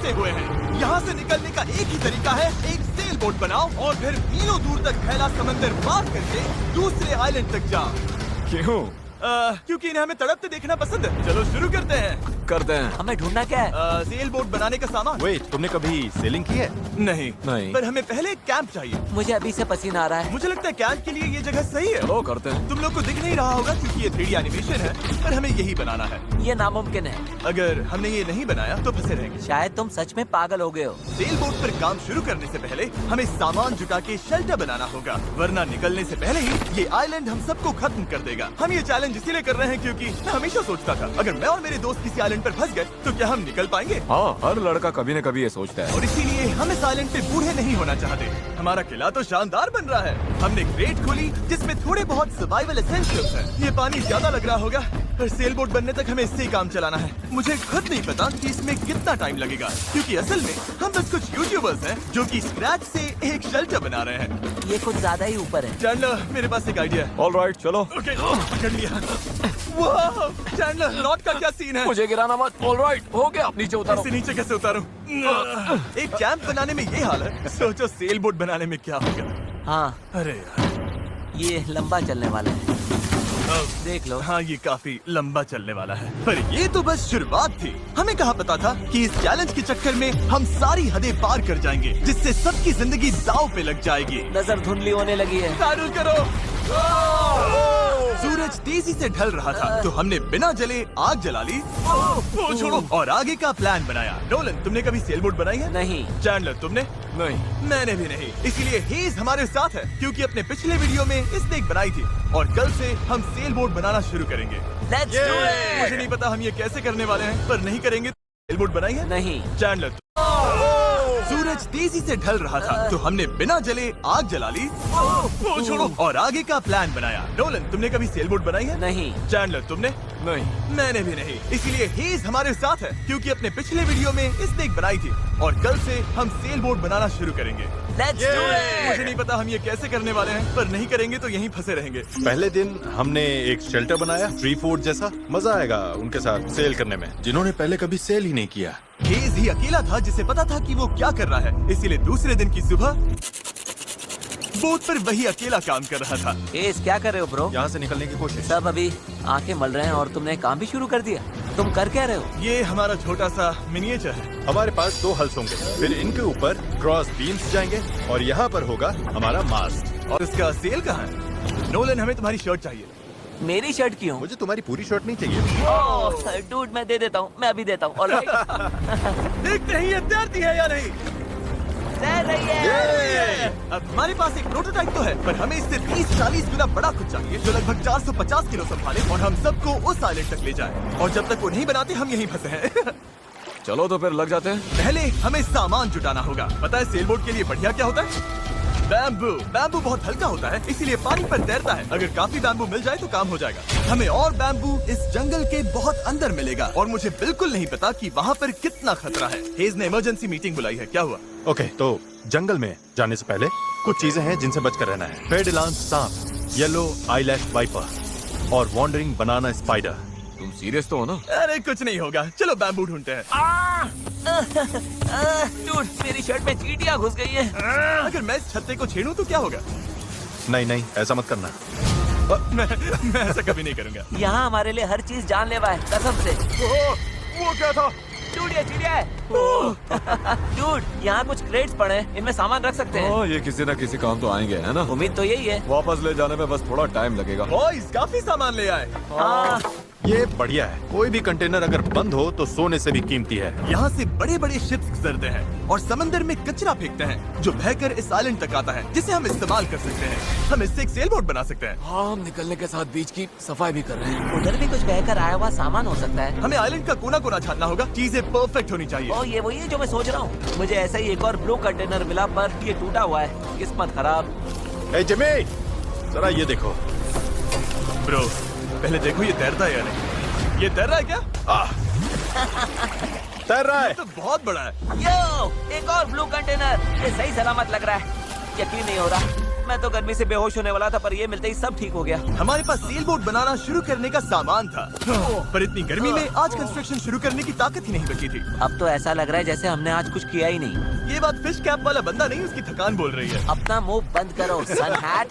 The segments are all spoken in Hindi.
फंसे हुए हैं। यहाँ से निकलने का एक ही तरीका है, एक सेल बोट बनाओ और फिर मीलों दूर तक फैला समंदर पार करके दूसरे आइलैंड तक जाओ। क्यों? क्योंकि इन्हें हमें तड़पते देखना पसंद है। चलो शुरू करते हैं। करते हैं। हमें ढूंढना क्या है? सेल बोट बनाने का सामान। वेट, तुमने कभी सेलिंग की है? नहीं नहीं। पर हमें पहले एक कैंप चाहिए। मुझे अभी से पसीना आ रहा है। मुझे लगता है कैंप के लिए ये जगह सही है। चलो करते हैं। तुम लोग को दिख नहीं रहा होगा क्योंकि ये 3D एनिमेशन है, पर हमें यही बनाना है। ये नामुमकिन है। अगर हमने ये नहीं बनाया तो फंसे रहेंगे। शायद तुम सच में पागल हो गए हो। सेल बोट पर काम शुरू करने से पहले हमें सामान जुटा के शेल्टर बनाना होगा, वरना निकलने से पहले ही ये आइलैंड हम सबको खत्म कर देगा। हम ये चैलेंज इसीलिए कर रहे हैं क्योंकि मैं हमेशा सोचता था अगर मैं और मेरे दोस्त किसी आइलैंड पर फंस गए तो क्या हम निकल पाएंगे। हाँ, हर लड़का कभी न कभी ये सोचता है। और इसीलिए हम इस आइलैंड पे बूढ़े नहीं होना चाहते। हमारा किला तो शानदार बन रहा है। हमने क्रेट खोली जिसमें थोड़े बहुत सर्वाइवल एसेंशियल्स हैं। ये पानी ज्यादा लग रहा होगा, पर सेल बोट बनने तक हमें इससे ही काम चलाना है। मुझे खुद नहीं पता कि इसमें कितना टाइम लगेगा, क्योंकि असल में हम बस कुछ यूट्यूबर्स हैं जो कि स्क्रैच से एक शेल्टर बना रहे हैं। ये कुछ ज्यादा ही ऊपर है। चैंडलर, मेरे पास एक आइडिया है। ऑलराइट, चलो। ओके, पकड़ लिया। वाह, चैंडलर, रॉड का क्या सीन है? मुझे गिराना मत। ऑलराइट, हो गया, नीचे उतारो। इसे नीचे कैसे उतारूं? एक कैंप बनाने में ये हाल है, सोचो सेल बोट बनाने में क्या होगा। हाँ, अरे यार, ये लंबा चलने वाला है। देख लो। हाँ, ये काफी लंबा चलने वाला है, पर ये तो बस शुरुआत थी। हमें कहाँ पता था कि इस चैलेंज के चक्कर में हम सारी हदें पार कर जाएंगे, जिससे सबकी जिंदगी दांव पे लग जाएगी। नजर धुंधली होने लगी है। तारुल करो। सूरज तेजी से ढल रहा था, तो हमने बिना जले आग जला ली। वो छोड़ो, और आगे का प्लान बनाया। नोलन, तुमने कभी सेल बोट बनाई है? नहीं। चैंडलर, तुमने? नहीं। मैंने भी नहीं। इसीलिए हेज हमारे साथ है, क्योंकि अपने पिछले वीडियो में इसने एक बनाई थी, और कल से हम सेल बोट बनाना शुरू करेंगे। Let's do it! मुझे नहीं पता हम ये कैसे करने वाले हैं, पर नहीं करेंगे। सेल बोट बनाई है? नहीं। चैंडलर, सूरज तेजी से ढल रहा था, तो हमने बिना जले आग जला ली। वो छोड़ो, और आगे का प्लान बनाया। नोलन, तुमने कभी सेल बोट बनाई है? नहीं। चैंडलर, तुमने? नहीं। मैंने भी नहीं। इसीलिए हेज हमारे साथ है, क्योंकि अपने पिछले वीडियो में इसने एक बनाई थी, और कल से हम सेल बोट बनाना शुरू करेंगे। Let's do it! मुझे नहीं पता हम ये कैसे करने वाले हैं, पर नहीं करेंगे तो यहीं फंसे रहेंगे। पहले दिन हमने एक शेल्टर बनाया, ट्री फोर्ट जैसा। मजा आएगा उनके साथ सेल करने में, जिन्होंने पहले कभी सेल ही नहीं किया। हेज ही अकेला था जिसे पता था कि वो क्या कर रहा है, इसीलिए दूसरे दिन की सुबह बोट पर वही अकेला काम कर रहा था। एस, क्या कर रहे हो ब्रो? यहाँ से निकलने की कोशिश। सब अभी आंखें मल रहे हैं और तुमने काम भी शुरू कर दिया। तुम कर क्या रहे हो? ये हमारा छोटा सा मिनिएचर है। हमारे पास 2 हल्स होंगे, फिर इनके ऊपर क्रॉस बीम्स जाएंगे, और यहाँ पर होगा हमारा मास्ट। और इसका सेल कहाँ है? नोलन, हमें तुम्हारी शर्ट चाहिए। मेरी शर्ट क्यों? मुझे तुम्हारी पूरी शर्ट नहीं चाहिए। डूड, मैं दे देता हूँ, मैं अभी देता हूँ। ऑलराइट। देखते ही ये तैरती है या नहीं। तैर रही है। अब हमारे पास एक प्रोटोटाइप तो है, पर हमें इससे 30-40 गुना बड़ा कुछ चाहिए, जो लगभग 450 किलो संभाले और हम सबको उस आइलैंड तक ले जाए। और जब तक वो नहीं बनाते हम यहीं फंसे हैं। चलो तो फिर लग जाते हैं। पहले हमें सामान जुटाना होगा। पता है सेल बोट के लिए बढ़िया क्या होता है? बैम्बू। बैम्बू बहुत हल्का होता है, इसीलिए पानी पर तैरता है। अगर काफी बैम्बू मिल जाए तो काम हो जाएगा। हमें और बैम्बू इस जंगल के बहुत अंदर मिलेगा, और मुझे बिल्कुल नहीं पता कि वहाँ पर कितना खतरा है। हेज ने इमरजेंसी मीटिंग बुलाई है। क्या हुआ? ओके, तो जंगल में जाने से पहले कुछ चीजें हैं जिनसे बचकर रहना है। फेडिलांस सांप, येलो आईलैश वाइपर और वॉन्डरिंग बनाना स्पाइडर। तुम सीरियस तो हो ना? अरे कुछ नहीं होगा, चलो बैम्बू ढूंढते हैं। डूड, मेरी शर्ट में चींटियां घुस गई हैं। अगर मैं इस छत्ते को छेड़ूं तो क्या होगा? नहीं, ऐसा मत करना। मैं ऐसा कभी नहीं करूंगा। यहाँ हमारे लिए हर चीज जानलेवा है, कसम से। वो क्या था? डूड, ये चिड़िया है। डूड, यहाँ कुछ क्रेट्स पड़े हैं, इनमें सामान रख सकते हैं। हाँ, ये किसी न किसी काम तो आएंगे, है ना? उम्मीद तो यही है। वापस ले जाने में बस थोड़ा टाइम लगेगा। बॉयज, काफी सामान ले आए। हाँ। ये बढ़िया है। कोई भी कंटेनर अगर बंद हो तो सोने से भी कीमती है। यहाँ से बड़े बड़े शिप्स गुजरते हैं और समंदर में कचरा फेंकते हैं, जो बहकर इस आइलैंड तक आता है, जिसे हम इस्तेमाल कर सकते हैं। हम इससे एक सेल बोट बना सकते हैं। हाँ, हम निकलने के साथ बीच की सफाई भी कर रहे हैं। उधर भी कुछ बहकर आया हुआ सामान हो सकता है। हमें आइलैंड का कोना कोना छानना होगा, चीजें परफेक्ट होनी चाहिए। ओ, ये वही है जो मैं सोच रहा हूँ। मुझे ऐसा ही एक और ब्लू कंटेनर मिला, पर ये टूटा हुआ है। किस्मत खराब। ए जिमी, जरा ये देखो। ब्रो, पहले देखो ये तैरता है या नहीं। ये तैर रहा है क्या? तैर रहा है। ये तो बहुत बड़ा है। यो, एक और ब्लू कंटेनर। ये सही सलामत लग रहा है। यकीन नहीं हो रहा। मैं तो गर्मी से बेहोश होने वाला था, पर ये मिलते ही सब ठीक हो गया। हमारे पास सेल बोट बनाना शुरू करने का सामान था, पर इतनी गर्मी में आज कंस्ट्रक्शन शुरू करने की ताकत ही नहीं बची थी। अब तो ऐसा लग रहा है जैसे हमने आज कुछ किया ही नहीं। ये बात फिश कैप वाला बंदा नहीं, उसकी थकान बोल रही है। अपना मुंह बंद करो सन हैट।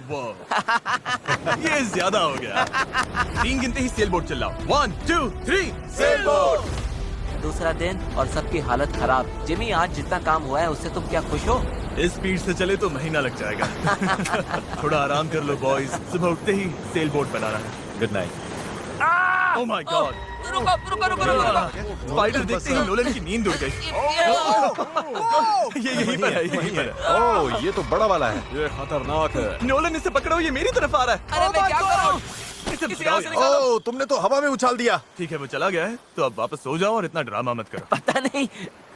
वो ये ज्यादा हो गया। 3 गिनते ही सेल बोट चलाओ। 1 2 3 सेल बोट। दूसरा दिन और सबकी हालत खराब। जिमी, आज जितना काम हुआ है उससे तुम क्या खुश हो? इस स्पीड से चले तो महीना लग जाएगा। थोड़ा आराम कर लो बॉयज, सुबह उठते ही सेल बोट बनाना है। Good night. Oh my God. Spider देखते ही नोलन की नींद उड़ गई। ये यहीं पर है, यहीं पर है। ओह, ये तो बड़ा वाला है। ये खतरनाक है। नोलन, इसे पकड़ो, ये मेरी तरफ आ रहा है। अरे मैं क्या करूं? इसे किसी भगाओ और से यार। ओह, तुमने तो हवा में उछाल दिया। ठीक है, वो चला गया है, तो अब वापस सो जाओ और इतना ड्रामा मत करो। पता नहीं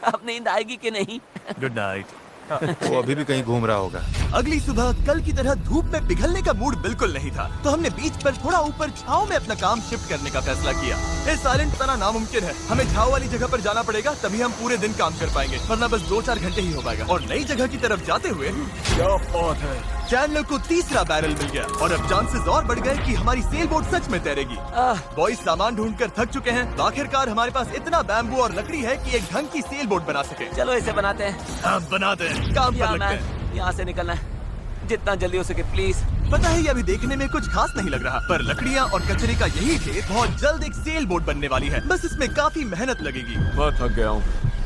अब नींद आएगी कि नहीं। Good night. वो अभी भी कहीं घूम रहा होगा। अगली सुबह कल की तरह धूप में पिघलने का मूड बिल्कुल नहीं था, तो हमने बीच पर थोड़ा ऊपर छांव में अपना काम शिफ्ट करने का फैसला किया। इस आइलैंड पर नामुमकिन है, हमें छांव वाली जगह पर जाना पड़ेगा, तभी हम पूरे दिन काम कर पाएंगे, वरना बस 2-4 घंटे ही हो पाएगा। और नई जगह की तरफ जाते हुए क्या बात है। चैंडलर को तीसरा बैरल मिल गया और अब चांसेस और बढ़ गए कि हमारी सेल बोट सच में तैरेगी। बॉयज सामान ढूंढकर थक चुके हैं, तो आखिरकार हमारे पास इतना बैम्बू और लकड़ी है कि एक ढंग की सेल बोट बना सके। चलो इसे बनाते हैं। अब बनाते हैं, काम पर लगते हैं। यहाँ से निकलना है जितना जल्दी हो सके प्लीज। पता है, ये अभी देखने में कुछ खास नहीं लग रहा, पर लकड़ियाँ और कचरे का यही खेत बहुत जल्द एक सेल बोट बनने वाली है। बस इसमें काफी मेहनत लगेगी। मैं थक गया हूँ,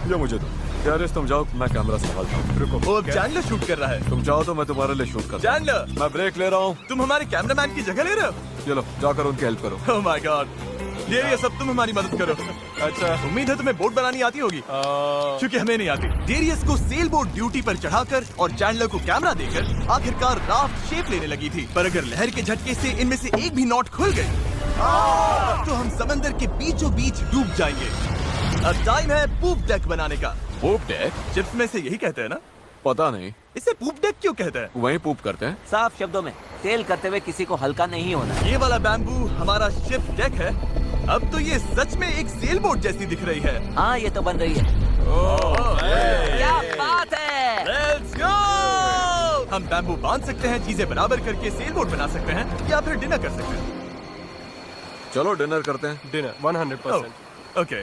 ये मुझे दो। यार तुम जाओ, मैं कैमरा संभालता हूँ। रुको। वो अब चैंडलर शूट कर रहा है। तुम जाओ तो मैं तुम्हारे लिए शूट करता हूँ। चैंडलर, मैं ब्रेक ले रहा हूँ। तुम हमारे कैमरामैन की जगह ले रहे हो? चलो जाकर उनकी हेल्प करो। ओह माय गॉड, ये सब तुम हमारी मदद करो। अच्छा, उम्मीद है तुम्हें बोट बनानी आती होगी, क्योंकि हमें नहीं आती। डेरियस को सेल बोट ड्यूटी पर चढ़ाकर और चैंडलर को कैमरा देकर आखिरकार राफ्ट शेप लेने लगी थी, पर अगर लहर के झटके से इनमें से एक भी नॉट खुल गई तो हम समंदर के बीचों बीच डूब जाएंगे। अब टाइम है पूप डेक बनाने का। पूप डेक? चिप्स में से यही कहते हैं ना? पता नहीं, इसे पूप डेक क्यों कहते हैं? वहीं पूप करते हैं। साफ शब्दों में, सेल करते हुए किसी को हल्का नहीं होना। ये वाला बैम्बू हमारा शिप डेक है। अब तो ये सच में एक सेल बोट जैसी दिख रही है। हाँ, ये तो बन रही है। क्या बात है। Let's go! हम बैम्बू बांध सकते हैं, चीजें बराबर करके सेल बोट बना सकते हैं, या फिर डिनर कर सकते हैं। चलो डिनर करते हैं। डिनर 100%। ओके,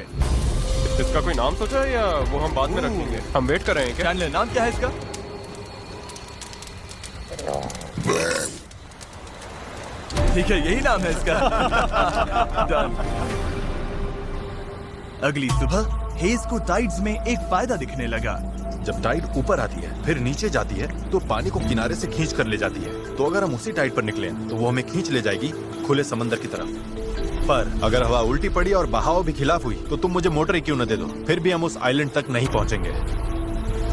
इसका कोई नाम सोचा है या वो हम बाद में रखेंगे? हम वेट कर रहे हैं क्या? चैंडलर, नाम क्या है इसका? ठीक है, यही नाम है इसका। Done. अगली सुबह हेज को टाइड्स में एक फायदा दिखने लगा। जब टाइड ऊपर आती है फिर नीचे जाती है तो पानी को किनारे से खींच कर ले जाती है। तो अगर हम उसी टाइड पर निकले तो वो हमें खींच ले जाएगी खुले समंदर की तरफ। पर अगर हवा उल्टी पड़ी और बहाव भी खिलाफ हुई तो तुम मुझे मोटर ही क्यों न दे दो, फिर भी हम उस आइलैंड तक नहीं पहुंचेंगे।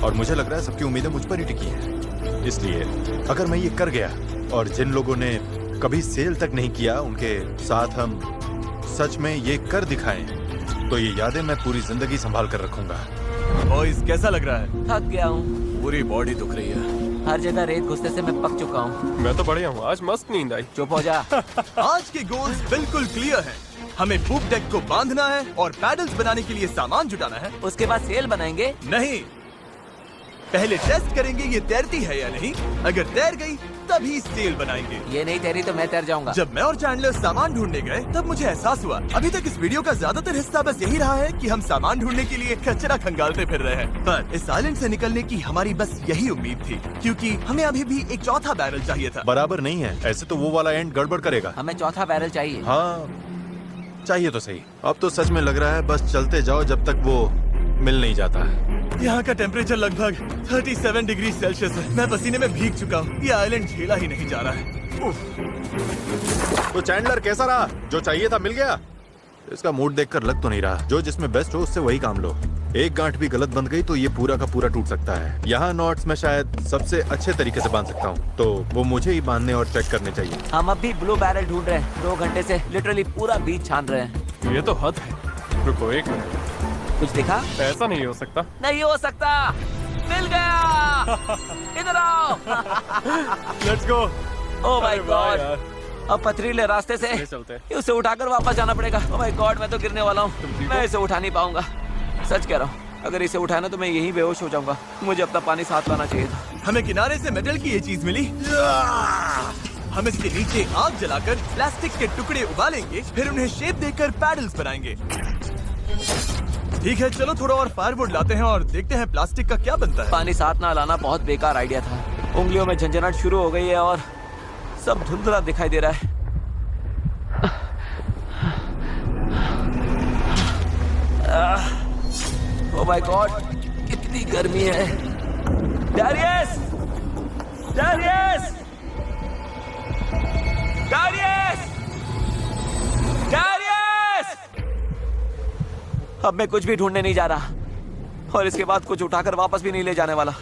और मुझे लग रहा है सबकी उम्मीदें मुझ पर ही टिकी हैं। इसलिए अगर मैं ये कर गया और जिन लोगों ने कभी सेल तक नहीं किया उनके साथ हम सच में ये कर दिखाएं, तो ये यादें मैं पूरी जिंदगी संभाल कर रखूंगा। बॉयज, कैसा लग रहा है? थक गया हूँ, पूरी बॉडी दुख रही है। हर जगह रेत घुसने से मैं पक चुका हूँ। मैं तो बढ़िया हूँ, आज मस्त नींद आई। चुप हो जा। आज के गोल्स बिल्कुल क्लियर हैं। हमें पूप डेक को बांधना है और पैडल्स बनाने के लिए सामान जुटाना है। उसके बाद सेल बनाएंगे। नहीं, पहले टेस्ट करेंगे ये तैरती है या नहीं। अगर तैर गई तभी सेल बनाएंगे। ये नहीं तैरी तो मैं तैर जाऊंगा। जब मैं और चैंडलर सामान ढूंढने गए तब मुझे एहसास हुआ अभी तक इस वीडियो का ज्यादातर हिस्सा बस यही रहा है कि हम सामान ढूंढने के लिए कचरा खंगालते फिर रहे हैं। पर इस आइलैंड से निकलने की हमारी बस यही उम्मीद थी, क्योंकि हमें अभी भी एक चौथा बैरल चाहिए था। बराबर नहीं है, ऐसे तो वो वाला एंड गड़बड़ करेगा। हमें चौथा बैरल चाहिए। हाँ, चाहिए तो सही। अब तो सच में लग रहा है बस चलते जाओ जब तक वो मिल नहीं जाता है। यहाँ का टेम्परेचर लगभग 37 डिग्री सेल्सियस है। मैं पसीने में भीग चुका हूँ। ये आइलैंड झेला ही नहीं जा रहा है। तो चैंडलर कैसा रहा? जो चाहिए था मिल गया? इसका मूड देखकर लग तो नहीं रहा। जो जिसमें बेस्ट हो उससे वही काम लो। एक गांठ भी गलत बंध गई तो ये पूरा का पूरा टूट सकता है। यहाँ नॉट्स में शायद सबसे अच्छे तरीके से बांध सकता हूँ, तो वो मुझे ही बांधने और चेक करने चाहिए। हम अब भी ब्लू बैरल ढूंढ रहे हैं। 2 घंटे से लिटरली पूरा बीच छान रहे हैं। ये तो हद है। रुको 1 मिनट, कुछ दिखा? ऐसा नहीं हो सकता। नहीं हो सकता। मिल गया। इधर आओ। Let's go. Oh my God, अब पथरीले रास्ते से चलते हैं। उसे उठाकर वापस जाना पड़ेगा। ओह माय गॉड, मैं तो गिरने वाला हूँ। मैं इसे उठा नहीं पाऊंगा। सच कह रहा हूँ, अगर इसे उठाना तो मैं यहीं बेहोश हो जाऊंगा। मुझे अपना पानी साथ लाना चाहिए था। हमें किनारे से मेटल की ये चीज मिली। हम इसके नीचे आग जलाकर प्लास्टिक के टुकड़े उबालेंगे, फिर उन्हें शेप देकर पैडल्स बनाएंगे। ठीक है, चलो थोड़ा और फायरवुड लाते हैं और देखते हैं प्लास्टिक का क्या बनता है। पानी साथ ना लाना बहुत बेकार आइडिया था। उंगलियों में झंझनाहट शुरू हो गई है और सब धुंधला दिखाई दे रहा है। ओह माय गॉड, कितनी गर्मी है। डैरियस! डैरियस! डैरियस! डैरियस! अब मैं कुछ भी ढूंढने नहीं जा रहा और इसके बाद कुछ उठाकर वापस भी नहीं ले जाने वाला।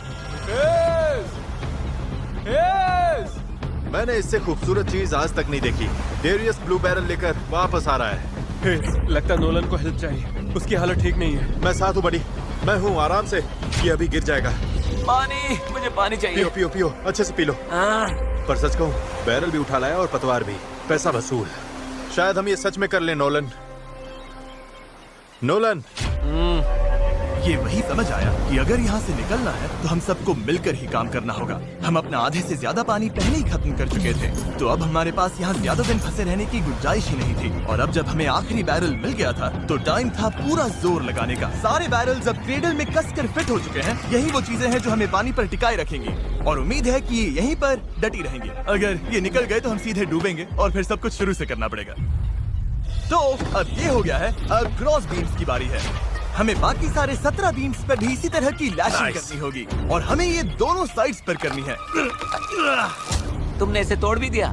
मैंने इससे खूबसूरत चीज आज तक नहीं देखी। डेरियस ब्लू बैरल लेकर वापस आ रहा है। लगता है नोलन को हेल्प चाहिए, उसकी हालत ठीक नहीं है। मैं साथ हूँ बड़ी, मैं हूँ, आराम से। ये अभी गिर जाएगा। पानी, मुझे पानी चाहिए। पियो पियो पियो, अच्छे से पी लो। पर सच कहूँ, बैरल भी उठा लाया और पतवार भी। पैसा वसूल। शायद हम ये सच में कर लें नोलन। नोलन, ये वही समझ आया कि अगर यहाँ से निकलना है तो हम सबको मिलकर ही काम करना होगा। हम अपना आधे से ज्यादा पानी पहले ही खत्म कर चुके थे, तो अब हमारे पास यहाँ ज्यादा दिन फंसे रहने की गुंजाइश ही नहीं थी। और अब जब हमें आखिरी बैरल मिल गया था तो टाइम था पूरा जोर लगाने का। सारे बैरल्स अब क्रेडल में कसकर फिट हो चुके हैं। यही वो चीजें हैं जो हमें पानी पर टिकाए रखेंगी और उम्मीद है कि यहीं पर डटी रहेंगी। अगर ये निकल गए तो हम सीधे डूबेंगे और फिर सब कुछ शुरू से करना पड़ेगा। तो अब ये हो गया है, अब क्रॉस बीम्स की बारी है। हमें बाकी सारे 17 बीम्स पर भी इसी तरह की लैशिंग करनी होगी और हमें ये दोनों साइड्स पर करनी है। तुमने इसे तोड़ भी दिया।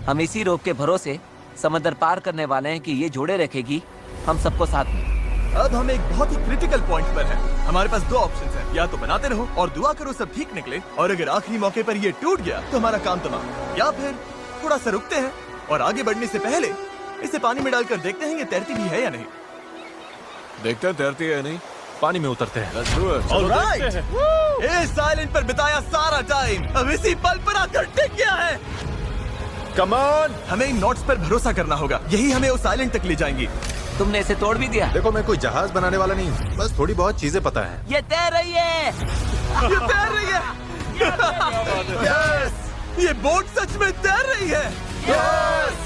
हम इसी रोप के भरोसे समंदर पार करने वाले हैं कि ये जोड़े रखेगी हम सबको साथ में। अब हम एक बहुत ही क्रिटिकल पॉइंट पर हैं। हमारे पास दो ऑप्शंस हैं, या तो बनाते रहो और दुआ करो सब ठीक निकले, और अगर आखिरी मौके पर ये टूट गया तो हमारा काम तमाम, या फिर थोड़ा सा रुकते हैं और आगे बढ़ने से पहले इसे पानी में डालकर देखते हैं ये तैरती भी है या नहीं। देखते हैं तैरती है या नहीं। पानी में उतरते हैं। Let's do it. चलो Alright. देखते हैं। इस आइलैंड पर बिताया सारा टाइम अब इसी पल पर आकर टिक गया है। Come on. हमें इन नोट्स पर भरोसा करना होगा, यही हमें उस आइलैंड तक ले जाएंगी। तुमने इसे तोड़ भी दिया। देखो, मैं कोई जहाज बनाने वाला नहीं हूँ, बस थोड़ी बहुत चीजें पता है। ये तैर रही है। ये तैर रही है। यस, ये बोट सच में तैर रही है। यस,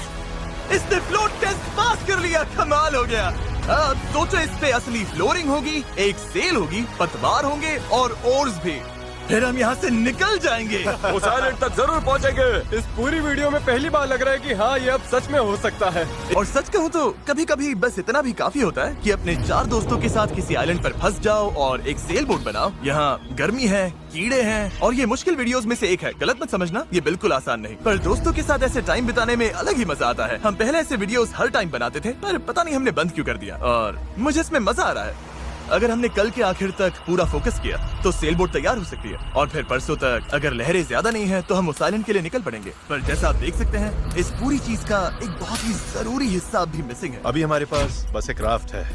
इसने फ्लोट टेस्ट पास कर लिया। कमाल हो गया। अब सोचो, इस पे असली फ्लोरिंग होगी, एक सेल होगी, पतवार होंगे और ओर्स भी। फिर हम यहाँ से निकल जाएंगे। उस आइलैंड तक जरूर पहुंचेंगे। इस पूरी वीडियो में पहली बार लग रहा है कि हाँ, ये अब सच में हो सकता है। और सच कहूँ तो कभी कभी बस इतना भी काफी होता है कि अपने 4 दोस्तों के साथ किसी आइलैंड पर फंस जाओ और एक सेल बोट बनाओ। यहाँ गर्मी है, कीड़े हैं और ये मुश्किल वीडियोस में से एक है। गलत मत समझना, ये बिल्कुल आसान नहीं, पर दोस्तों के साथ ऐसे टाइम बिताने में अलग ही मजा आता है। हम पहले ऐसे वीडियोस हर टाइम बनाते थे, पर पता नहीं हमने बंद क्यों कर दिया, और मुझे इसमें मजा आ रहा है। अगर हमने कल के आखिर तक पूरा फोकस किया तो सेल बोट तैयार हो सकती है, और फिर परसों तक अगर लहरें ज्यादा नहीं है तो हम उस आइलैंड के लिए निकल पड़ेंगे। पर जैसा आप देख सकते हैं, इस पूरी चीज का एक बहुत ही जरूरी हिस्सा भी मिसिंग है। अभी हमारे पास बस एक राफ्ट है,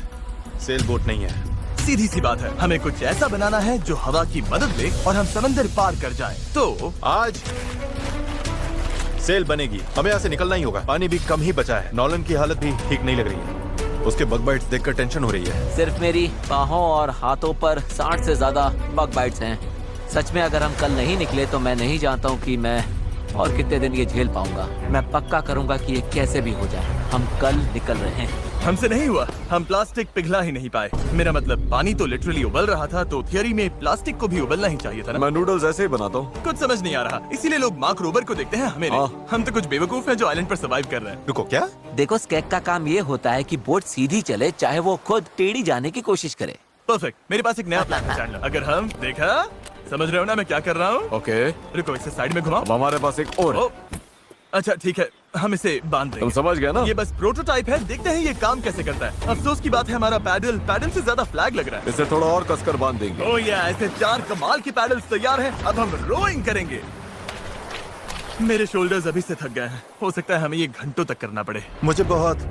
सेल बोट नहीं है। सीधी सी बात है, हमें कुछ ऐसा बनाना है जो हवा की मदद ले और हम समंदर पार कर जाएं। तो आज सेल बनेगी, हमें यहाँ से निकलना ही होगा। पानी भी कम ही बचा है। नॉलन की हालत भी ठीक नहीं लग रही है, उसके बग बाइट्स देखकर टेंशन हो रही है। सिर्फ मेरी बाहों और हाथों पर 60 से ज्यादा बग बाइट्स हैं। सच में अगर हम कल नहीं निकले तो मैं नहीं जानता हूँ कि मैं और कितने दिन ये झेल पाऊंगा। मैं पक्का करूंगा कि ये कैसे भी हो जाए। हम कल निकल रहे हैं। हमसे नहीं हुआ, हम प्लास्टिक पिघला ही नहीं पाए। मेरा मतलब, पानी तो लिटरली उबल रहा था, तो थियरी में प्लास्टिक को भी उबलना ही चाहिए था ना। मैं नूडल्स ऐसे ही बनाता हूँ। कुछ समझ नहीं आ रहा, इसीलिए लोग मार्क रोबर को देखते हैं, हमें नहीं। हम तो कुछ बेवकूफ हैं जो आइलैंड पर सर्वाइव कर रहे हैं। रुको, क्या? देखो, स्केक का काम ये होता है कि बोट सीधी चले, चाहे वो खुद टेढ़ी जाने की कोशिश करे। परफेक्ट, मेरे पास एक नया प्लान है चैंडलर। अगर हम देखा, समझ रहे हो ना मैं क्या कर रहा हूँ? ओके, रुको, इसे साइड में घुमाओ। अब हमारे पास एक और है। ओ, अच्छा ठीक है, हम इसे बांध तुम देंगे। समझ गए ना? ये बस प्रोटोटाइप है, देखते हैं ये काम कैसे करता है। अफसोस की बात है, हमारा पैडल से ज्यादा फ्लैग लग रहा है। इसे थोड़ा और कसकर बांध देंगे। ओह या, ऐसे 4 कमाल के पैडल्स तैयार हैं। अब हम रोइंग करेंगे। मेरे शोल्डर्स अभी से थक गए हैं, हो सकता है हमें ये घंटों तक करना पड़े। मुझे बहुत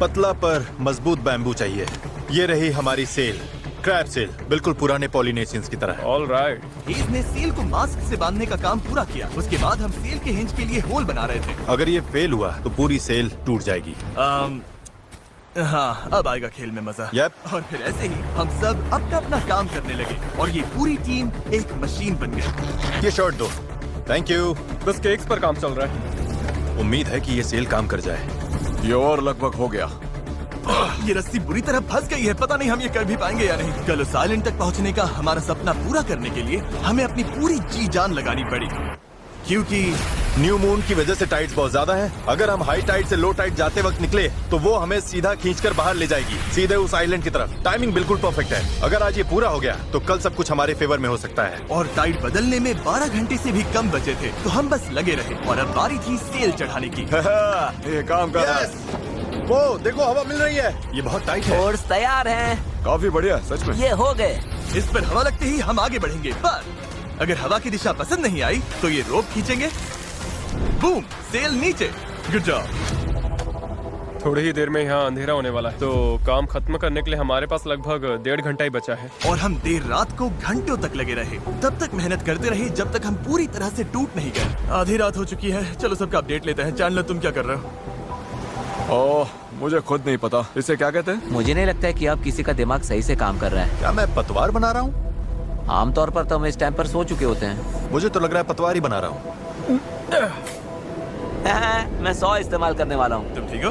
पतला पर मजबूत बैम्बू चाहिए। ये रही हमारी सेल, क्रैब सेल, बिल्कुल पुराने पॉलिनेशियंस की तरह। All right. हीज ने सेल को मास्क से बांधने का काम पूरा किया। उसके बाद हम सेल के हिंज के लिए होल बना रहे थे। अगर ये फेल हुआ तो पूरी सेल टूट जाएगी। हाँ, अब आएगा खेल में मजा। Yep. और फिर ऐसे ही हम सब अपना अपना काम करने लगे और ये पूरी टीम एक मशीन बन गई। ये शॉट दो। Thank you. बस केक्स पर काम चल रहा है। उम्मीद है कि ये सेल काम कर जाए। ये और लगभग हो गया। ये रस्सी बुरी तरह फंस गई है, पता नहीं हम ये कर भी पाएंगे या नहीं। कल उस आइलैंड तक पहुंचने का हमारा सपना पूरा करने के लिए हमें अपनी पूरी जी जान लगानी पड़ी, क्योंकि न्यू मून की वजह से टाइड्स बहुत ज्यादा हैं। अगर हम हाई टाइड से लो टाइड जाते वक्त निकले तो वो हमें सीधा खींचकर बाहर ले जाएगी, सीधे उस आइलैंड की तरफ। टाइमिंग बिल्कुल परफेक्ट है। अगर आज ये पूरा हो गया तो कल सब कुछ हमारे फेवर में हो सकता है। और टाइड बदलने में 12 घंटे से भी कम बचे थे, तो हम बस लगे रहे और अब बारी थी सेल चढ़ाने की। ये काम कर रहा है। Yes! वो देखो, हवा मिल रही है। ये बहुत टाइट है। फोर्स तैयार हैं। काफी बढ़िया, सच में। ये हो गए। इस पर हवा लगते ही हम आगे बढ़ेंगे, पर अगर हवा की दिशा पसंद नहीं आई तो ये रोप खींचेंगे। बूम, सेल नीचे। Good job. थोड़ी ही देर में यहाँ अंधेरा होने वाला है, तो काम खत्म करने के लिए हमारे पास लगभग 1.5 घंटा ही बचा है। और हम देर रात को घंटों तक लगे रहे, तब तक मेहनत करते रहे जब तक हम पूरी तरह से टूट नहीं गए। आधी रात हो चुकी है, चलो सबका अपडेट लेते हैं। चैंडलर, तुम क्या कर रहे हो? ओह, मुझे खुद नहीं पता इसे क्या कहते हैं। मुझे नहीं लगता है कि अब किसी का दिमाग सही से काम कर रहा है। क्या मैं पतवार बना रहा हूँ? आमतौर पर तो हम इस टाइम पर सो चुके होते हैं। मुझे तो लग रहा है पतवार ही बना रहा हूँ। मैं 100 इस्तेमाल करने वाला हूँ। तुम ठीक हो?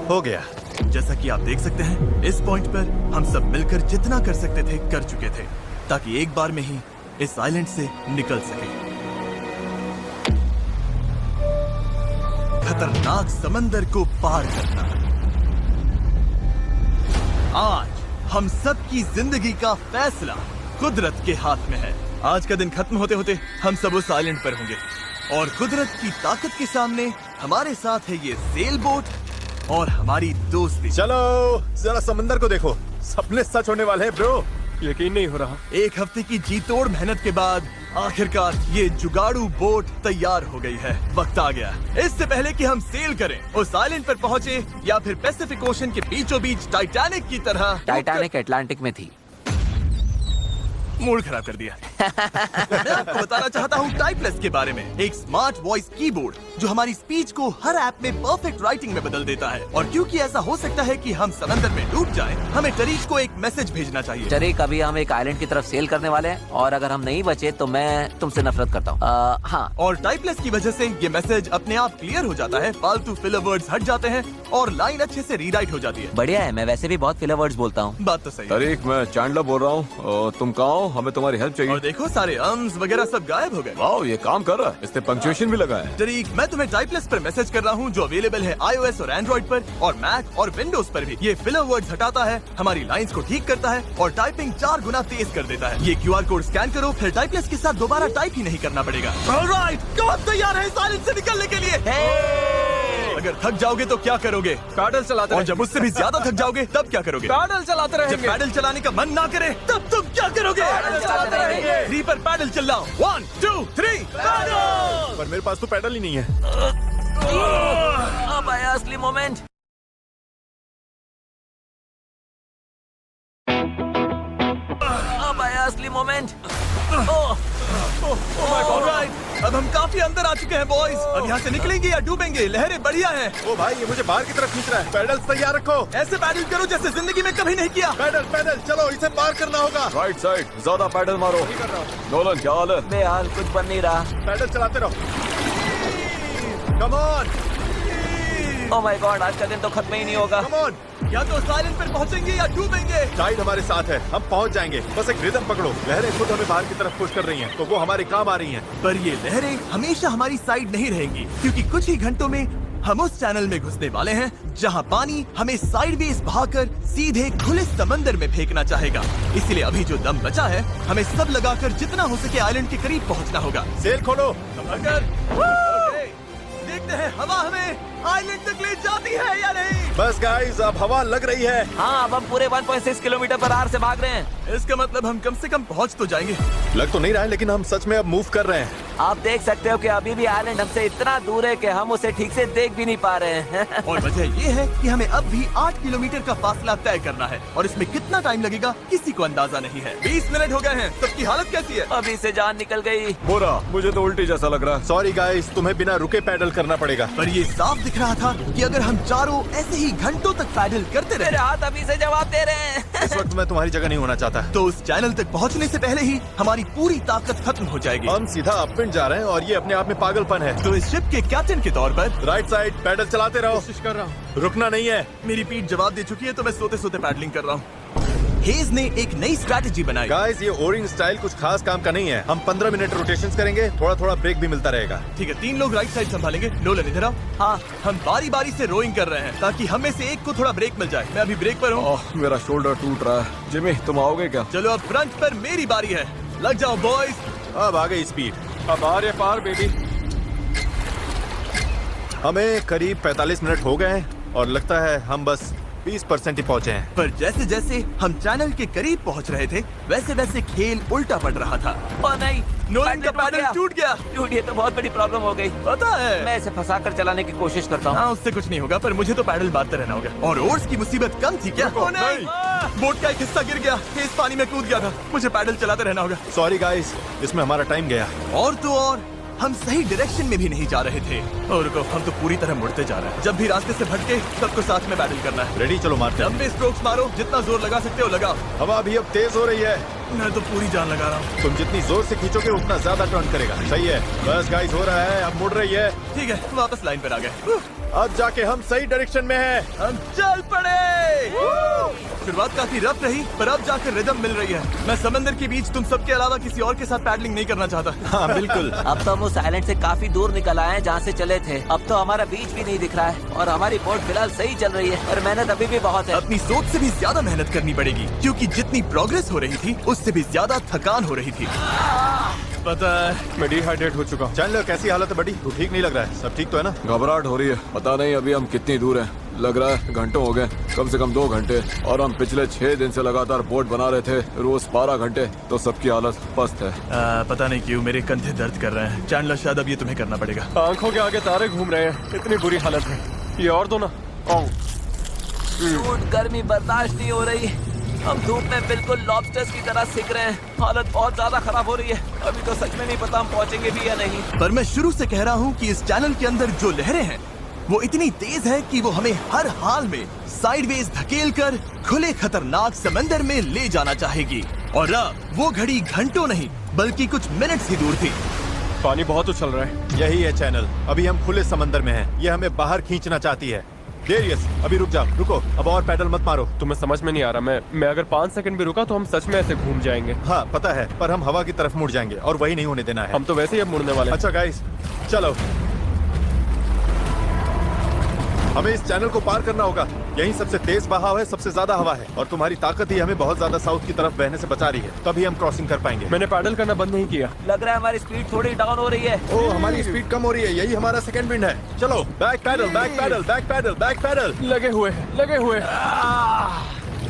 हो गया। जैसा कि आप देख सकते हैं, इस पॉइंट पर हम सब मिलकर जितना कर सकते थे कर चुके थे, ताकि एक बार में ही इस आइलैंड से निकल सके। खतरनाक समंदर को पार करना आज हम सब की जिंदगी का फैसला कुदरत के हाथ में है। आज का दिन खत्म होते होते हम सब उस आइलैंड पर होंगे और कुदरत की ताकत के सामने हमारे साथ है ये सेल बोट और हमारी दोस्ती। चलो जरा समंदर को देखो, सपने सच होने वाले हैं ब्रो। यकीन नहीं हो रहा। एक हफ्ते की जी तोड़ मेहनत के बाद आखिरकार ये जुगाड़ू बोट तैयार हो गई है। वक्त आ गया, इससे पहले कि हम सेल करें, उस आइलैंड पर पहुंचे या फिर पैसिफिक ओशन के बीचों बीच टाइटैनिक की तरह। टाइटैनिक अटलांटिक में थी। मूड खराब कर दिया। मैं आपको बताना चाहता हूँ टाइपलेस के बारे में, एक स्मार्ट वॉइस कीबोर्ड जो हमारी स्पीच को हर ऐप में परफेक्ट राइटिंग में बदल देता है। और क्योंकि ऐसा हो सकता है कि हम समंदर में डूब जाएं, हमें टरीक को एक मैसेज भेजना चाहिए। टरीक, अभी हम एक आइलैंड की तरफ सेल करने वाले हैं और अगर हम नहीं बचे तो मैं तुमसे नफरत करता हूँ। हाँ, और टाइपलेस की वजह से ये मैसेज अपने आप क्लियर हो जाता है, फालतू फिलर वर्ड्स हट जाते हैं और लाइन अच्छे से रीराइट हो जाती है। बढ़िया है। मैं वैसे भी बहुत फिलर वर्ड्स बोलता हूँ। बात तो सही है। तरीक, मैं चैंडलर बोल रहा हूँ। तुम कहाँ हो? हमें तुम्हारी हेल्प चाहिए। और देखो, सारे अम्स वगैरह सब गायब हो गए। वाओ, ये काम कर रहा है। इसने पंक्चुएशन भी लगा है। टरीक, मैं तुम्हें टाइपलेस पर मैसेज कर रहा हूँ जो अवेलेबल है iOS और एंड्रॉइड पर और मैक और विंडोज पर भी। ये फिलर वर्ड्स हटाता है, हमारी लाइंस को ठीक करता है और टाइपिंग 4 गुना तेज कर देता है। ये QR कोड स्कैन करो, फिर टाइपलेस के साथ दोबारा टाइप ही नहीं करना पड़ेगा। ऑलराइट, कब तैयार है इस आइलैंड से निकलने के लिए? अगर थक जाओगे तो क्या करोगे? पैडल चलाते और जब उससे भी ज्यादा थक जाओगे तब क्या करोगे? पैडल चलाते जब रहेंगे। पैडल चलाने का मन ना करे तब तुम क्या करोगे? पैडल चलाते रहेंगे। 3 पर पैडल चलाओ। 1 2 3 पैडल। पर मेरे पास तो पैडल ही नहीं है। अब आया असली मोमेंट। अब आया असली मोमेंट। ऑलराइट, अब हम काफी अंदर आ चुके हैं बॉयज। अब यहाँ से निकलेंगे या डूबेंगे? लहरें बढ़िया हैं। ओ भाई, ये मुझे बाहर की तरफ खींच रहा है। पैडल तैयार रखो। ऐसे पैडल करो जैसे जिंदगी में कभी नहीं किया। पैडल पैडल, चलो इसे पार करना होगा। राइट साइड, ज्यादा पैडल मारो। नोलन, क्या हाल है? बेहाल, कुछ बन नहीं रहा। पैडल चलाते रहो। Come on, oh my God, आज का दिन तो खत्म ही नहीं होगा। Come on. या तो साइलेंट पर पहुँचेंगे या डूबेंगे। टाइड हमारे साथ है, हम पहुंच जाएंगे। बस एक रिदम पकड़ो। लहरें खुद हमें बाहर की तरफ पुश कर रही हैं, तो वो हमारे काम आ रही हैं। पर ये लहरें हमेशा हमारी साइड नहीं रहेंगी, क्योंकि कुछ ही घंटों में हम उस चैनल में घुसने वाले हैं जहां पानी हमें साइडवेज बहाकर सीधे खुले समंदर में फेंकना चाहेगा। इसलिए अभी जो दम बचा है, हमें सब लगाकर जितना हो सके आइलैंड के करीब पहुंचना होगा। सेल खोलो। अगर देखते हैं हवा हमें आइलैंड तक ले जाती है या नहीं। बस गाइस, अब हवा लग रही है। हाँ, अब हम पूरे 1.6 किलोमीटर पर आवर से भाग रहे हैं। इसका मतलब हम कम से कम पहुंच तो जाएंगे। लग तो नहीं रहा है, लेकिन हम सच में अब मूव कर रहे हैं। आप देख सकते हो कि अभी भी आइलैंड हमसे इतना दूर है कि हम उसे ठीक से देख भी नहीं पा रहे हैं। और वजह ये है कि हमें अब भी 8 किलोमीटर का फासला तय करना है और इसमें कितना टाइम लगेगा किसी को अंदाजा नहीं है। 20 मिनट हो गए हैं। सबकी हालत कैसी है? अभी से जान निकल गई। बुरा, मुझे तो उल्टी जैसा लग रहा है। सॉरी गाइस, तुम्हें बिना रुके पैडल करना पड़ेगा। पर ये साफ दिख रहा था कि अगर हम चारों ऐसे ही घंटों तक पैडल करते मेरे रहे हाथ अभी से जवाब दे रहे हैं। इस वक्त मैं तुम्हारी जगह नहीं होना चाहता। तो उस चैनल तक पहुंचने से पहले ही हमारी पूरी ताकत खत्म हो जाएगी। हम सीधा अपविंड जा रहे हैं और ये अपने आप में पागलपन है। तो इस शिप के कैप्टन के तौर पर राइट साइड पैडल चलाते रहो। कोशिश कर रहा हूँ। रुकना नहीं है। मेरी पीठ जवाब दे चुकी है तो मैं सोते सोते पैडलिंग कर रहा हूँ। हेज ने एक नई स्ट्रैटेजी बनाई। गाइस, ये ओरिंग स्टाइल कुछ खास काम का नहीं है। हम 15 मिनट रोटेशंस करेंगे, थोड़ा थोड़ा ब्रेक भी मिलता रहेगा। ठीक है, 3 लोग राइट साइड संभालेंगे। नोलन इधर आओ। हाँ, हम बारी बारी से रोइंग कर रहे हैं ताकि हम में से एक को थोड़ा ब्रेक मिल जाए। मैं अभी ब्रेक पर हूँ। ओह, मेरा शोल्डर टूट रहा है। जिमी, तुम आओगे क्या? चलो अब फ्रंट पर मेरी बारी है। लग जाओ बॉयज। अब आ गई स्पीड। अब आ रहे पार बेबी। हमें करीब 45 मिनट हो गए हैं और लगता है हम बस 20% ही पहुंचे हैं। पर जैसे जैसे हम चैनल के करीब पहुंच रहे थे वैसे वैसे खेल उल्टा पड़ रहा था। और नहीं, नोलन का पैडल टूट गया। टूट, ये तो बहुत बड़ी प्रॉब्लम हो गई। पता है, मैं इसे फंसाकर चलाने की कोशिश करता हूँ। हाँ, उससे कुछ नहीं होगा पर मुझे तो पैडल मारते रहना होगा। और ओर्स की मुसीबत कम थी क्या? ओ नहीं, बोट का एक हिस्सा गिर गया। तेज पानी में कूद गया था। मुझे पैडल चलाते रहना होगा। सॉरी गाइस, इसमें हमारा टाइम गया। और तो और हम सही डायरेक्शन में भी नहीं जा रहे थे। और रुको, हम तो पूरी तरह मुड़ते जा रहे हैं। जब भी रास्ते से भटके सबको साथ में पैडल करना है। रेडी, चलो मारते हैं। लंबे स्ट्रोक्स मारो, जितना जोर लगा सकते हो लगाओ। हवा भी अब तेज हो रही है। मैं तो पूरी जान लगा रहा हूँ। तुम जितनी जोर से खींचोगे उतना ज्यादा टर्न करेगा। सही है, बस गाइस हो रहा है, अब मुड़ रही है। ठीक है, वापस लाइन पर आ गए। अब जाके हम सही डायरेक्शन में हैं। हम चल पड़े। शुरुआत काफी रफ रही पर अब जाकर रिदम मिल रही है। मैं समंदर के बीच तुम सबके अलावा किसी और के साथ पैडलिंग नहीं करना चाहता। हाँ बिल्कुल। अब तो हम उस आइलैंड से काफी दूर निकल आए हैं जहाँ से चले थे। अब तो हमारा बीच भी नहीं दिख रहा है और हमारी बोट फिलहाल सही चल रही है। और मेहनत अभी भी बहुत है। अपनी सोच से भी ज्यादा मेहनत करनी पड़ेगी क्योंकि जितनी प्रोग्रेस हो रही थी उससे भी ज्यादा थकान हो रही थी। पता है, मैं डिहाइड्रेट हो चुका हूँ। चैनलर, कैसी हालत है बड़ी? तू ठीक नहीं लग रहा है। सब ठीक तो है ना? घबराहट हो रही है। पता नहीं अभी हम कितनी दूर हैं। लग रहा है घंटों हो गए, कम से कम 2 घंटे। और हम पिछले 6 दिन से लगातार बोट बना रहे थे, रोज 12 घंटे। तो सबकी हालत पस्त है। पता नहीं क्यों मेरे कंधे दर्द कर रहे हैं। चैंडलर, शायद अब ये तुम्हें करना पड़ेगा। आंखों के आगे तारे घूम रहे हैं। इतनी बुरी हालत है। ये और दो ना। शूट, गर्मी बर्दाश्त नहीं हो रही। हम धूप में बिल्कुल लॉबस्टर्स की तरह सिक रहे हैं। हालत बहुत ज्यादा खराब हो रही है। अभी तो सच में नहीं पता हम पहुंचेंगे भी या नहीं। पर मैं शुरू से कह रहा हूँ कि इस चैनल के अंदर जो लहरें हैं वो इतनी तेज है कि वो हमें हर हाल में साइडवेज धकेल कर खुले खतरनाक समंदर में ले जाना चाहेगी। और अब वो घड़ी घंटों नहीं बल्कि कुछ मिनट्स ही दूर थी। पानी बहुत उछल रहा है। यही है चैनल। अभी हम खुले समंदर में हैं। ये हमें बाहर खींचना चाहती है। डेरियस, अभी रुक जाओ। रुको, अब और पैडल मत मारो। तुम्हें समझ में नहीं आ रहा। मैं अगर 5 सेकंड भी रुका तो हम सच में ऐसे घूम जाएंगे। हाँ पता है, पर हम हवा की तरफ मुड़ जाएंगे और वही नहीं होने देना है। हम तो वैसे ही अब मुड़ने वाले हैं। अच्छा गाइस, चलो। हमें इस चैनल को पार करना होगा। यही सबसे तेज बहाव है, सबसे ज्यादा हवा है और तुम्हारी ताकत ही हमें बहुत ज्यादा साउथ की तरफ बहने से बचा रही है। तभी हम क्रॉसिंग कर पाएंगे। मैंने पैडल करना बंद नहीं किया। लग रहा है हमारी स्पीड थोड़ी डाउन हो रही है। ओ, हमारी स्पीड कम हो रही है। यही हमारा सेकंड विंड है। चलो, back paddle, back paddle, back paddle, back paddle. लगे हुए हैं, लगे हुए।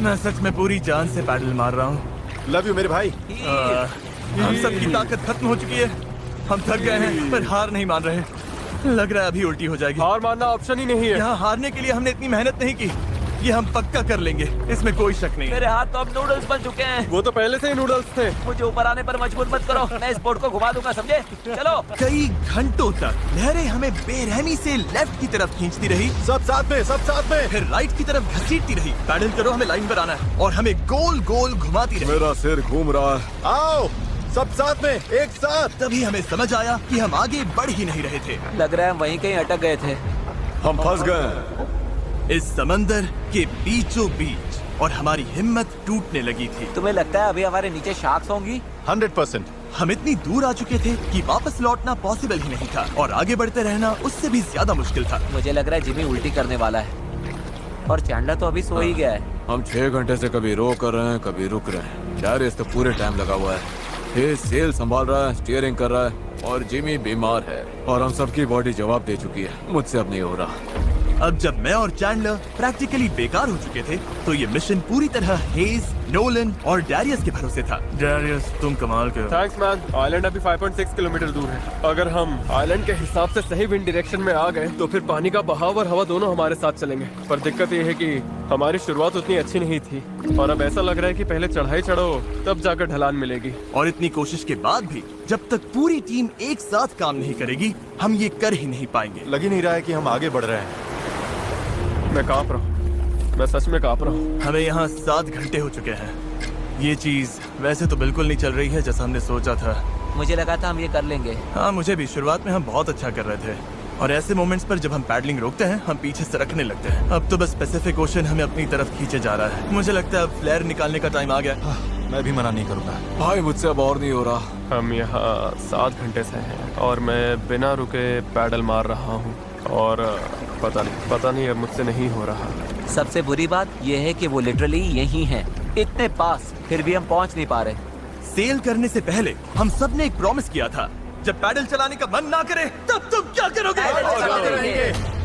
मैं सच में पूरी जान से पैडल मार रहा हूँ। लव यू मेरे भाई। हम सबकी ताकत खत्म हो चुकी है। हम थक गए हैं पर हार नहीं मान रहे। लग रहा है अभी उल्टी हो जाएगी। हार मानना ऑप्शन ही नहीं है। यहाँ हारने के लिए हमने इतनी मेहनत नहीं की। ये हम पक्का कर लेंगे, इसमें कोई शक नहीं। मेरे हाथ तो अब नूडल्स बन चुके हैं। वो तो पहले से ही नूडल्स थे। मुझे ऊपर आने पर मजबूर मत करो। मैं इस बोट को घुमा दूंगा, समझे? चलो। कई घंटों तक लहरें हमें बेरहमी से लेफ्ट की तरफ खींचती रही, सब साथ में, सब साथ में। फिर राइट की तरफ घसीटती रही। पैडल करो, हमें लाइन पर आना है और हमें गोल गोल घुमाती रही। मेरा सिर घूम रहा है। आओ सब साथ में, एक साथ। तभी हमें समझ आया कि हम आगे बढ़ ही नहीं रहे थे। लग रहा है हम वहीं कहीं अटक गए थे। हम फंस गए इस समंदर के बीचों बीच और हमारी हिम्मत टूटने लगी थी। तुम्हें लगता है अभी हमारे नीचे शार्क्स होंगी? 100%। हम इतनी दूर आ चुके थे कि वापस लौटना पॉसिबल ही नहीं था और आगे बढ़ते रहना उससे भी ज्यादा मुश्किल था। मुझे लग रहा है जिमी उल्टी करने वाला है और चैंडलर तो अभी सो ही गया है। हम 6 घंटे से कभी रो कर रहे हैं, कभी रुक रहे हैं। डैरियस तो पूरे टाइम लगा हुआ है। ये सेल संभाल रहा है, स्टीयरिंग कर रहा है और जिमी बीमार है और हम सबकी बॉडी जवाब दे चुकी है। मुझसे अब नहीं हो रहा। अब जब मैं और चैंडलर प्रैक्टिकली बेकार हो चुके थे, तो ये मिशन पूरी तरह हेज, नोलन और डैरियस के भरोसे था। डैरियस, तुम कमाल के हो। Thanks man. आइलैंड अभी 5.6 किलोमीटर दूर है। अगर हम आइलैंड के हिसाब से सही विंड डायरेक्शन में आ गए तो फिर पानी का बहाव और हवा दोनों हमारे साथ चलेंगे। पर दिक्कत ये है कि हमारी शुरुआत उतनी अच्छी नहीं थी और अब ऐसा लग रहा है कि पहले चढ़ाई चढ़ो तब जाकर ढलान मिलेगी। और इतनी कोशिश के बाद भी जब तक पूरी टीम एक साथ काम नहीं करेगी, हम ये कर ही नहीं पाएंगे। लग ही नहीं रहा है कि हम आगे बढ़ रहे हैं। मैं कांप रहा हूँ, मैं सच में कांप रहा हूँ। हमें यहाँ 7 घंटे हो चुके हैं। ये चीज वैसे तो बिल्कुल नहीं चल रही है जैसा हमने सोचा था। मुझे लगा था हम ये कर लेंगे। हाँ, मुझे भी। शुरुआत में हम बहुत अच्छा कर रहे थे और ऐसे मोमेंट्स पर जब हम पैडलिंग रोकते हैं, हम पीछे सरकने लगते हैं। अब तो बस पैसिफिक ओशन हमें अपनी तरफ खींचे जा रहा है। मुझे लगता है अब फ्लेयर निकालने का टाइम आ गया। मैं भी मना नहीं करूंगा। भाई मुझसे अब और नहीं हो रहा। हम यहाँ 7 घंटे से हैं और मैं बिना रुके पैडल मार रहा हूँ और पता नहीं अब मुझसे नहीं हो रहा। सबसे बुरी बात यह है कि वो लिटरली यहीं हैं, इतने पास, फिर भी हम पहुंच नहीं पा रहे। सेल करने से पहले हम सब ने एक प्रॉमिस किया था, जब पैडल चलाने का मन ना करे तब तुम क्या करोगे?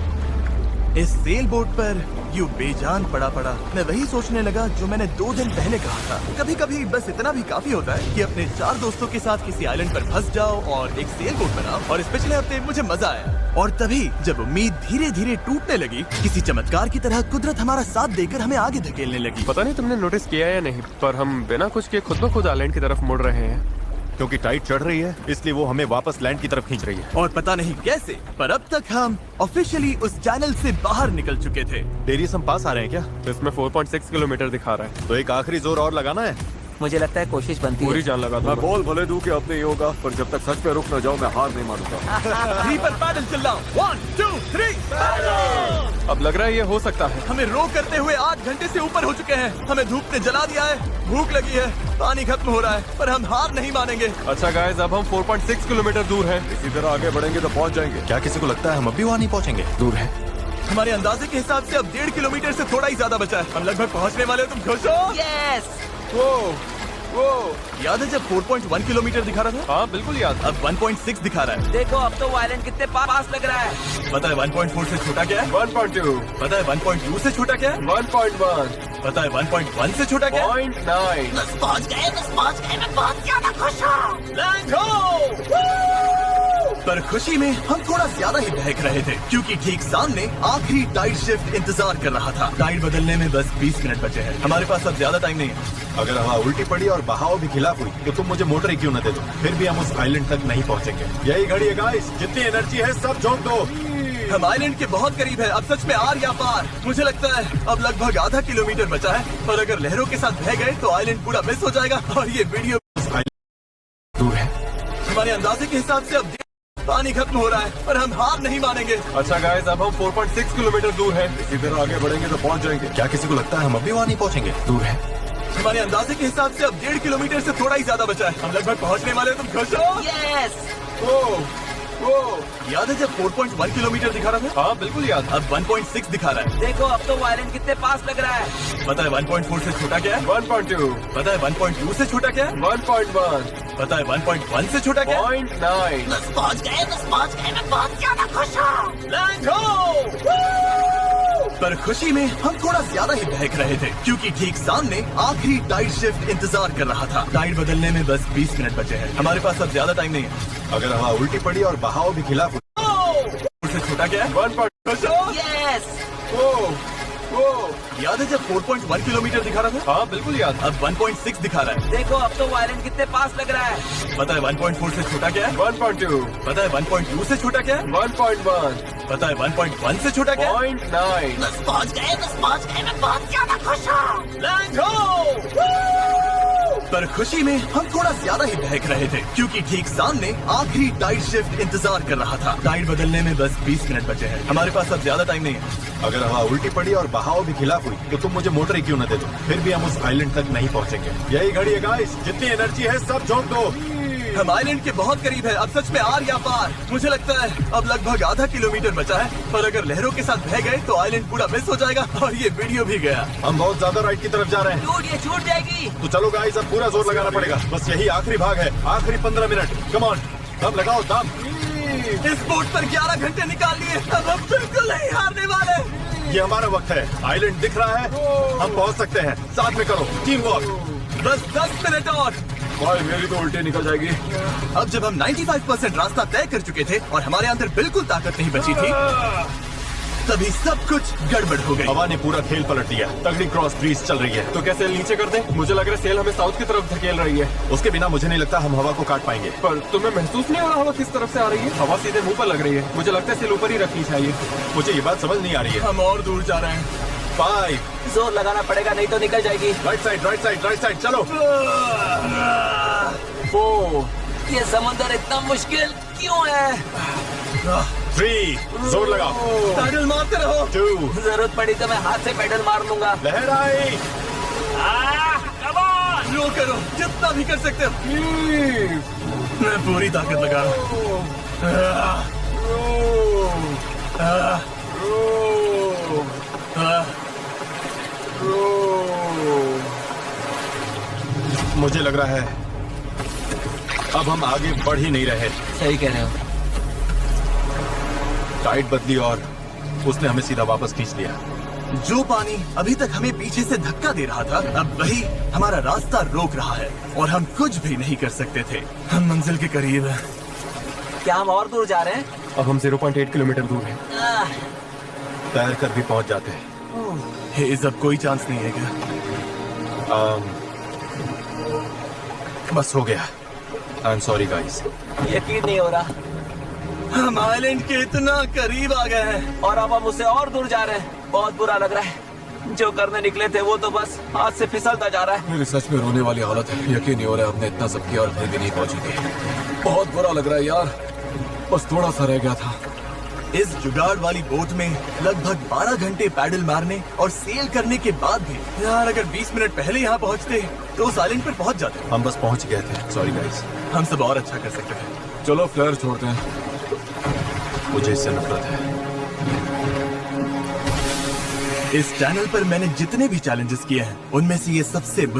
इस सेल बोट पर यूं बेजान पड़ा मैं वही सोचने लगा जो मैंने 2 दिन पहले कहा था। कभी कभी बस इतना भी काफी होता है कि अपने 4 दोस्तों के साथ किसी आइलैंड पर फंस जाओ और एक सेल बोट बनाओ। और इस पिछले हफ्ते मुझे मजा आया। और तभी जब उम्मीद धीरे धीरे टूटने लगी, किसी चमत्कार की तरह कुदरत हमारा साथ देकर हमें आगे धकेलने लगी। पता नहीं तुमने नोटिस किया या नहीं, पर हम बिना कुछ किए खुद ब खुद आइलैंड की तरफ मुड़ रहे हैं। क्योंकि टाइड चढ़ रही है, इसलिए वो हमें वापस लैंड की तरफ खींच रही है। और पता नहीं कैसे, पर अब तक हम ऑफिशियली उस चैनल से बाहर निकल चुके थे। डेरियस हम पास आ रहे हैं क्या? इसमें 4.6 किलोमीटर दिखा रहा है। तो एक आखिरी जोर और लगाना है। मुझे लगता है कोशिश बनती पूरी है। जान लगा मैं दूंगा। बोल भले दूं कि अब नहीं होगा, पर जब तक सच पे रुक न जाऊं मैं हार नहीं मानूंगा। 3 पर पैडल चल रहा हूं। 1 2 3। अब लग रहा है ये हो सकता है। हमें रो करते हुए 8 घंटे से ऊपर हो चुके हैं। हमें धूप ने जला दिया है, भूख लगी है, पानी खत्म हो रहा है, पर हम हार नहीं मानेंगे। अच्छा गाइस, अब हम 4.6 किलोमीटर दूर हैं। इसी तरह आगे बढ़ेंगे तो पहुंच जाएंगे। क्या किसी को लगता है हम अब भी वहाँ नहीं पहुँचेंगे? दूर है। हमारे अंदाजे के हिसाब से अब 1.5 किलोमीटर से थोड़ा ही ज्यादा बचा है। हम लगभग पहुंचने वाले हो। तुम खुश हो? यस। वो याद है जब 4.1 किलोमीटर दिखा रहा था? हाँ बिल्कुल याद। अब 1.6 दिखा रहा है। देखो अब तो वो आइलैंड कितने पास लग रहा है। पता है 1.4 से छोटा क्या है? 1.2। पता है 1.2 से छोटा क्या है? 1.1। पता है 1.1 से छोटा क्या है? 0.9। बस पहुंच गए, मैं बहुत ज्यादा खुश हूँ। Let's go! पर खुशी में हम थोड़ा ज्यादा ही बहक रहे थे, क्योंकि ठीक सामने आखिरी टाइड शिफ्ट इंतजार कर रहा था। टाइड बदलने में बस 20 मिनट बचे हैं। हमारे पास अब ज्यादा टाइम नहीं है। अगर हवा उल्टी पड़ी और बहाव भी खिलाफ हुई तो तुम मुझे मोटर ही क्यों न दे दो, फिर भी हम उस आइलैंड तक नहीं पहुँचेंगे। यही घड़ी है गाइस, जितनी एनर्जी है सब झोंक दो। हम आइलैंड के बहुत करीब है। अब सच में आर या पार। मुझे लगता है अब लगभग आधा किलोमीटर बचा है, पर अगर लहरों के साथ बह गए तो आइलैंड पूरा मिस हो जाएगा और ये वीडियो दूर है। हमारे अंदाजे के हिसाब से अब पानी खत्म हो रहा है, पर हम हार नहीं मानेंगे। अच्छा गाइस, अब हम 4.6 किलोमीटर दूर हैं। इसी तरह आगे बढ़ेंगे तो पहुंच जाएंगे। क्या किसी को लगता है हम अब भी वहाँ नहीं पहुँचेंगे? दूर है। हमारे अंदाजे के हिसाब से अब 1.5 किलोमीटर से थोड़ा ही ज्यादा बचा है। हम लगभग पहुंचने वाले हो। तुम खुश हो? यस। याद है जब 4.1 किलोमीटर दिखा रहा था? हाँ बिल्कुल याद। अब 1.6 दिखा रहा है। देखो अब तो वो आइलैंड कितने पास लग रहा है। पता है 1.4 से छोटा क्या है? 1.2। पता है 1.2 से छोटा क्या है? 1.1। पता है 1.1 से छोटा क्या है? 0.9। बस पहुंच गए, मैं बहुत ज्यादा खुश हूँ। Let's go! पर खुशी में हम थोड़ा ज्यादा ही बहक रहे थे, क्योंकि ठीक सामने आखिरी टाइड शिफ्ट इंतजार कर रहा था। टाइड बदलने में बस 20 मिनट बचे हैं। हमारे पास अब ज्यादा टाइम नहीं है। अगर हवा उल्टी पड़ी और बहाव भी खिलाफ हुई से छोटा क्या है? 1.2। यस। याद है जब 4.1 किलोमीटर दिखा रहा था? हाँ बिल्कुल याद। अब 1.6 दिखा रहा है। देखो अब तो वो आइलैंड कितने पास लग रहा है। पता है 1.4 से छोटा क्या है? 1.2। पता है 1.2 से छोटा क्या है? 1.1। पता है 1.1 से छोटा क्या है? 0.9। बस पहुंच गए, मैं बहुत ज्यादा खुश हूँ। Let's go! पर खुशी में हम थोड़ा ज्यादा ही बहक रहे थे, क्योंकि ठीक सामने आखिरी टाइड शिफ्ट इंतजार कर रहा था। टाइड बदलने में बस 20 मिनट बचे हैं। हमारे पास अब ज्यादा टाइम नहीं है। अगर हवा उल्टी पड़ी और बहाव भी खिलाफ हुई तो तुम मुझे मोटर ही क्यों न दे दो, फिर भी हम उस आइलैंड तक नहीं पहुँचेंगे। यही घड़ी है गाइस, जितनी एनर्जी है सब झोंक दो। हम आइलैंड के बहुत करीब है। अब सच में आर या पार। मुझे लगता है अब लगभग आधा किलोमीटर बचा है, पर अगर लहरों के साथ बह गए तो आइलैंड पूरा मिस हो जाएगा और ये वीडियो भी गया। हम बहुत ज्यादा राइट की तरफ जा रहे हैं। डूड ये छूट जाएगी। तो चलो गाइस, अब पूरा जोर लगाना पड़ेगा। बस यही आखिरी भाग है, आखिरी 15 मिनट। कम ऑन, दम लगाओ दम। इस बोट पर 11 घंटे निकाल लिए, अब हम बिल्कुल नहीं हारने वाले। ये हमारा वक्त है। आइलैंड दिख रहा है, हम पहुंच सकते हैं। साथ में करो, टीम वर्क। बस 10 मिनट और। भाई मेरी तो उल्टी निकल जाएगी। अब जब हम 95% रास्ता तय कर चुके थे और हमारे अंदर बिल्कुल ताकत नहीं बची थी, तभी सब कुछ गड़बड़ हो गई। हवा ने पूरा खेल पलट दिया। तगड़ी क्रॉस ब्रीज चल रही है। तो क्या सेल नीचे कर दें? मुझे लग रहा है सेल हमें साउथ की तरफ धकेल रही है। उसके बिना मुझे नहीं लगता हम हवा को काट पाएंगे। पर तुम्हें महसूस नहीं हो रहा हवा किस तरफ से आ रही है? हवा सीधे मुंह पर लग रही है। मुझे लगता है सेल ऊपर ही रखनी चाहिए। मुझे ये बात समझ नहीं आ रही है। हम और दूर जा रहे हैं। 5 जोर लगाना पड़ेगा, नहीं तो निकल जाएगी। Right side, right side, right side, चलो। 4 ये समंदर इतना मुश्किल क्यों है? 3 जोर लगाओ। पैडल मारते रहो। 2 जरूरत पड़ी तो मैं हाथ से पेडल मार लूंगा। लहर आई। रो करो जितना भी कर सकते हो। मैं पूरी ताकत लगा रहा हूँ। मुझे लग रहा है अब हम आगे बढ़ ही नहीं रहे। सही कह रहे हो। टाइड बदली और उसने हमें सीधा वापस खींच लिया। जो पानी अभी तक हमें पीछे से धक्का दे रहा था, अब वही हमारा रास्ता रोक रहा है और हम कुछ भी नहीं कर सकते थे। हम मंजिल के करीब हैं। क्या हम और दूर जा रहे हैं? अब हम 0.8 किलोमीटर दूर हैं। तैर कर भी पहुंच जाते हैं। हेज, अब कोई चांस नहीं है क्या? बस हो गया। I am sorry guys. यकीन नहीं हो रहा। हम आइलैंड के इतना करीब आ गए हैं और अब हम उससे और दूर जा रहे हैं। बहुत बुरा लग रहा है। जो करने निकले थे वो तो बस हाथ से फिसलता जा रहा है। मेरी सच में रोने वाली हालत है। यकीन नहीं हो रहा है हमने इतना सब किया और फिर भी नहीं पहुंची थी। बहुत बुरा लग रहा है यार। बस थोड़ा सा रह गया था। इस जुगाड़ वाली बोट में लगभग 12 घंटे पैडल मारने और सेल करने के बाद भी यार, अगर 20 मिनट पहले यहाँ पहुँचते तो उस आइलैंड पर पहुँच जाते। हम बस पहुंच गए थे। Sorry guys. हम सब और अच्छा कर सकते थे। चलो फ्लेयर छोड़ते हैं। मुझे इससे नफरत है। इस चैनल पर मैंने जितने भी चैलेंजेस किए हैं उनमें से ये सबसे